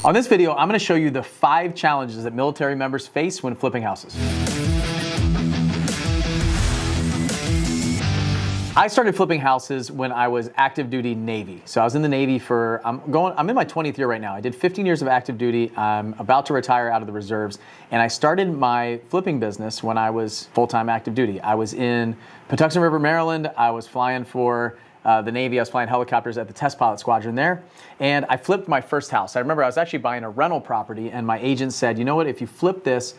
On this video, I'm going to show you the 5 challenges that military members face when flipping houses. I started flipping houses when I was active duty Navy. So I was in the Navy for, I'm in my 20th year right now. I did 15 years of active duty. I'm about to retire out of the reserves. And I started my flipping business when I was full-time active duty. I was in Patuxent River, Maryland. I was flying for the Navy. I was flying helicopters at the test pilot squadron there. And I flipped my first house. I remember I was actually buying a rental property and my agent said, you know what, if you flip this,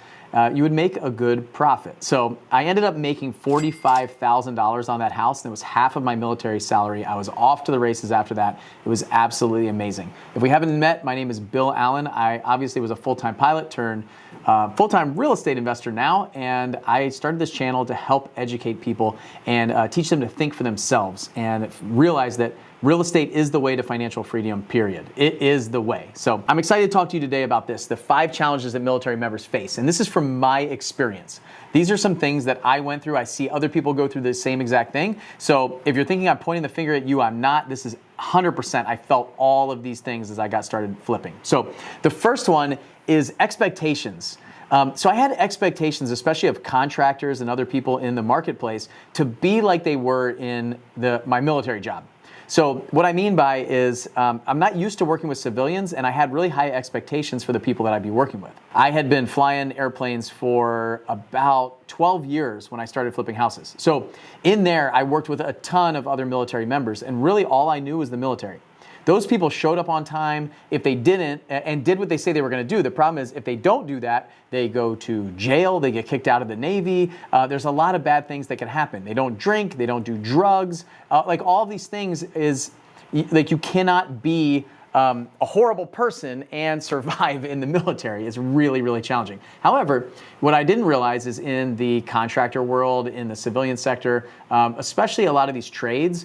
you would make a good profit. So I ended up making $45,000 on that house, and it was half of my military salary. I was off to the races after that. It was absolutely amazing. If we haven't met, my name is Bill Allen. I obviously was a full-time pilot turned full-time real estate investor now, and I started this channel to help educate people and teach them to think for themselves and realize that real estate is the way to financial freedom, period. It is the way. So I'm excited to talk to you today about this, the 5 challenges that military members face. And this is from my experience. These are some things that I went through. I see other people go through the same exact thing. So if you're thinking I'm pointing the finger at you, I'm not. This is 100%. I felt all of these things as I got started flipping. So the first one is expectations. So I had expectations, especially of contractors and other people in the marketplace, to be like they were in my military job. So what I mean by is I'm not used to working with civilians, and I had really high expectations for the people that I'd be working with. I had been flying airplanes for about 12 years when I started flipping houses. So in there, I worked with a ton of other military members, and really all I knew was the military. Those people showed up on time. If they didn't and did what they say they were going to do, the problem is if they don't do that, they go to jail, they get kicked out of the Navy. There's a lot of bad things that can happen. They don't drink, they don't do drugs. Like all of these things is like you cannot be a horrible person and survive in the military. It's really, really challenging. However, what I didn't realize is in the contractor world, in the civilian sector, especially a lot of these trades,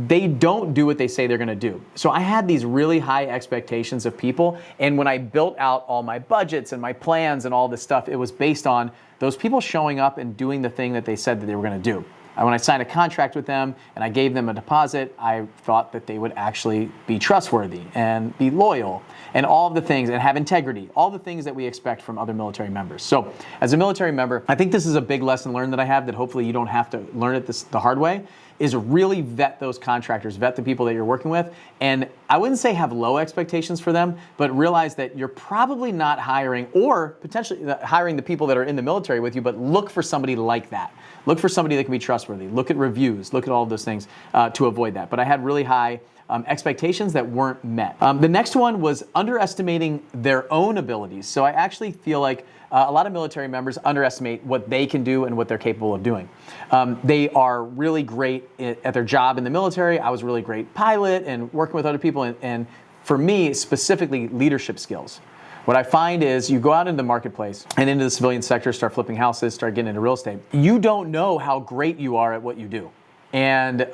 they don't do what they say they're going to do. So I had these really high expectations of people, and when I built out all my budgets and my plans and all this stuff, it was based on those people showing up and doing the thing that they said that they were going to do. And when I signed a contract with them and I gave them a deposit, I thought that they would actually be trustworthy and be loyal and all of the things and have integrity, all the things that we expect from other military members. So as a military member, I think this is a big lesson learned that I have that hopefully you don't have to learn it the hard way, is really vet those contractors, vet the people that you're working with. And I wouldn't say have low expectations for them, but realize that you're probably not hiring or potentially hiring the people that are in the military with you, but look for somebody like that. Look for somebody that can be trustworthy. Look at reviews, look at all of those things to avoid that. But I had really high expectations that weren't met. The next one was underestimating their own abilities. So I actually feel like a lot of military members underestimate what they can do and what they're capable of doing. They are really great at their job in the military. I was a really great pilot and working with other people. And for me, specifically leadership skills. What I find is you go out into the marketplace and into the civilian sector, start flipping houses, start getting into real estate. You don't know how great you are at what you do. And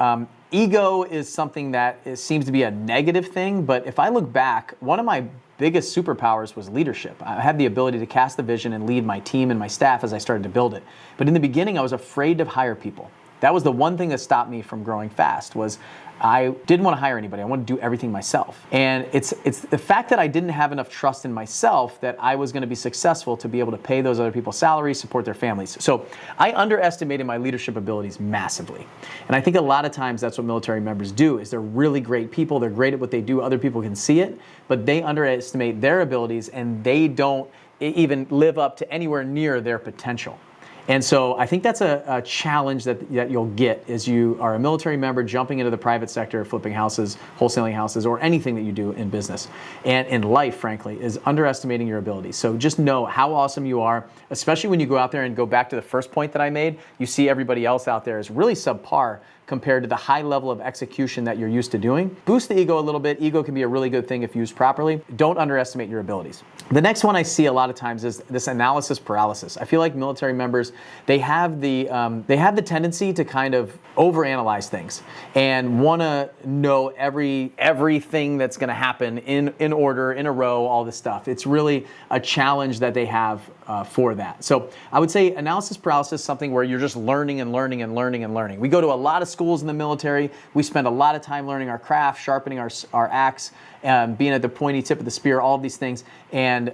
ego is something that seems to be a negative thing. But if I look back, one of my biggest superpowers was leadership. I had the ability to cast the vision and lead my team and my staff as I started to build it. But in the beginning, I was afraid to hire people. That was the one thing that stopped me from growing fast was I didn't want to hire anybody. I wanted to do everything myself. And it's the fact that I didn't have enough trust in myself that I was going to be successful to be able to pay those other people salaries, support their families. So I underestimated my leadership abilities massively. And I think a lot of times that's what military members do is they're really great people. They're great at what they do. Other people can see it, but they underestimate their abilities and they don't even live up to anywhere near their potential. And so I think that's a challenge that you'll get as you are a military member jumping into the private sector, flipping houses, wholesaling houses, or anything that you do in business and in life, frankly, is underestimating your abilities. So just know how awesome you are, especially when you go out there and go back to the first point that I made. You see everybody else out there is really subpar compared to the high level of execution that you're used to doing. Boost the ego a little bit. Ego can be a really good thing if used properly. Don't underestimate your abilities. The next one I see a lot of times is this analysis paralysis. I feel like military members, they have the tendency to kind of overanalyze things and want to know everything that's going to happen in order, in a row, all this stuff. It's really a challenge that they have for that. So I would say analysis paralysis is something where you're just learning and learning and learning and learning. We go to a lot of schools in the military. We spend a lot of time learning our craft, sharpening our axe, being at the pointy tip of the spear, all of these things. And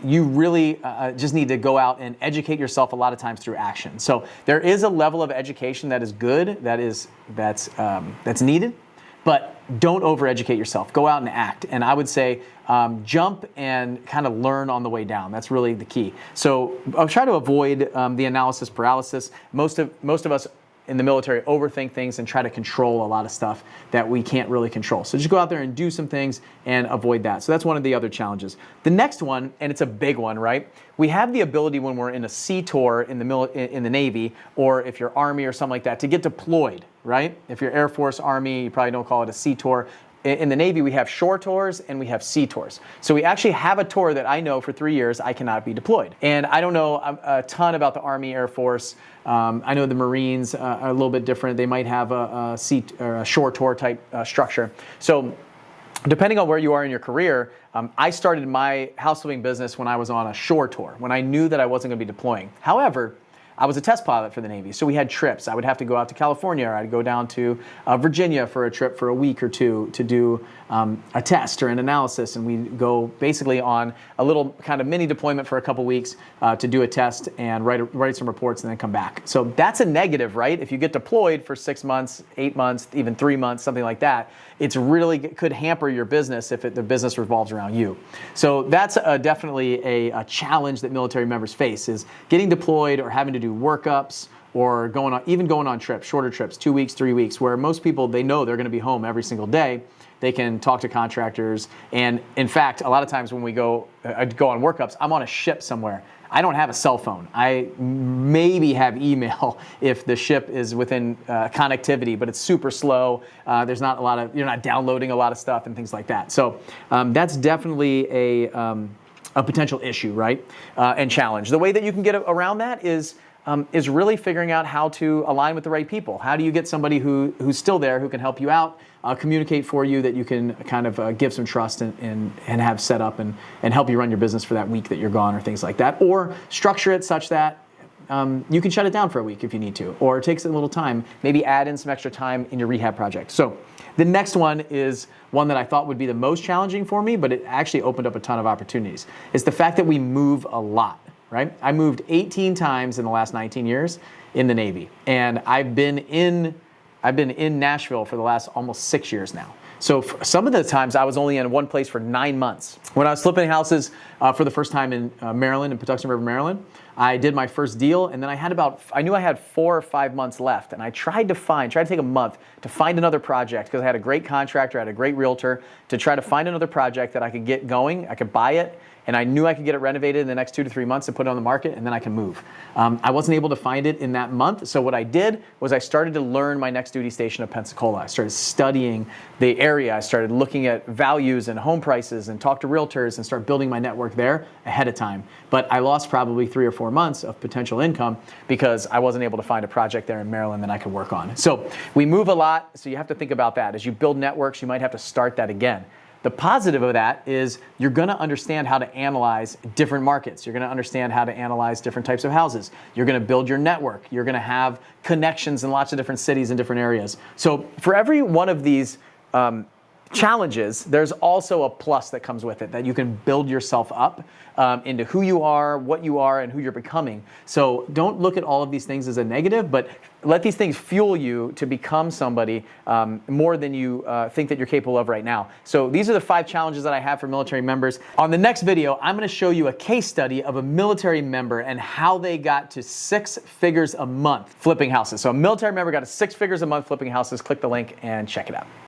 you really just need to go out and educate yourself a lot of times through action. So there is a level of education that is good, that's needed, but don't over-educate yourself. Go out and act. And I would say jump and kind of learn on the way down. That's really the key. So I'll try to avoid the analysis paralysis. Most of us in the military overthink things and try to control a lot of stuff that we can't really control. So just go out there and do some things and avoid that. So that's one of the other challenges. The next one, and it's a big one, right? We have the ability when we're in a sea tour in the Navy, or if you're Army or something like that, to get deployed, right? If you're Air Force, Army, you probably don't call it a sea tour. In the Navy, we have shore tours and we have sea tours. So we actually have a tour that I know for 3 years I cannot be deployed. And I don't know a ton about the Army, Air Force. I know the Marines are a little bit different. They might have a sea or a shore tour type structure. So depending on where you are in your career, I started my house flipping business when I was on a shore tour, when I knew that I wasn't going to be deploying. However, I was a test pilot for the Navy, so we had trips. I would have to go out to California, or I'd go down to Virginia for a trip for a week or two to do a test or an analysis, and we'd go basically on a little kind of mini deployment for a couple weeks to do a test and write some reports and then come back. So that's a negative, right? If you get deployed for 6 months, 8 months, even 3 months, something like that, it's really could hamper your business if the business revolves around you. So that's definitely a challenge that military members face, is getting deployed or having to do workups, or even going on trips, shorter trips, 2 weeks, 3 weeks, where most people, they know they're going to be home every single day. They can talk to contractors. And in fact, a lot of times when we go on workups, I'm on a ship somewhere. I don't have a cell phone. I maybe have email if the ship is within connectivity, but it's super slow. There's not a lot of, you're not downloading a lot of stuff and things like that. So that's definitely a potential issue, right? And challenge. The way that you can get around that is really figuring out how to align with the right people. How do you get somebody who's still there, who can help you out, communicate for you, that you can kind of give some trust and have set up and help you run your business for that week that you're gone, or things like that. Or structure it such that you can shut it down for a week if you need to, or it takes a little time. Maybe add in some extra time in your rehab project. So the next one is one that I thought would be the most challenging for me, but it actually opened up a ton of opportunities. It's the fact that we move a lot. Right? I moved 18 times in the last 19 years in the Navy, and I've been in Nashville for the last almost 6 years now. So some of the times I was only in one place for 9 months. When I was flipping houses for the first time in Maryland, in Patuxent River, Maryland, I did my first deal, and then I knew I had 4 or 5 months left, and I tried to take a month to find another project, because I had a great contractor, I had a great realtor, to try to find another project that I could get going, I could buy it, and I knew I could get it renovated in the next 2 to 3 months and put it on the market, and then I can move. I wasn't able to find it in that month, so what I did was I started to learn my next duty station of Pensacola. I started studying the area. I started looking at values and home prices and talked to realtors and start building my network there ahead of time. But I lost probably 3 or 4 months of potential income because I wasn't able to find a project there in Maryland that I could work on. So we move a lot, so you have to think about that. As you build networks, you might have to start that again. The positive of that is you're going to understand how to analyze different markets. You're going to understand how to analyze different types of houses. You're going to build your network. You're going to have connections in lots of different cities and different areas. So for every one of these challenges, there's also a plus that comes with it, that you can build yourself up into who you are, what you are, and who you're becoming. So don't look at all of these things as a negative, but let these things fuel you to become somebody more than you think that you're capable of right now. So these are the 5 challenges that I have for military members. On the next video, I'm going to show you a case study of a military member and how they got to 6 figures a month flipping houses. So a military member got to 6 figures a month flipping houses. Click the link and check it out.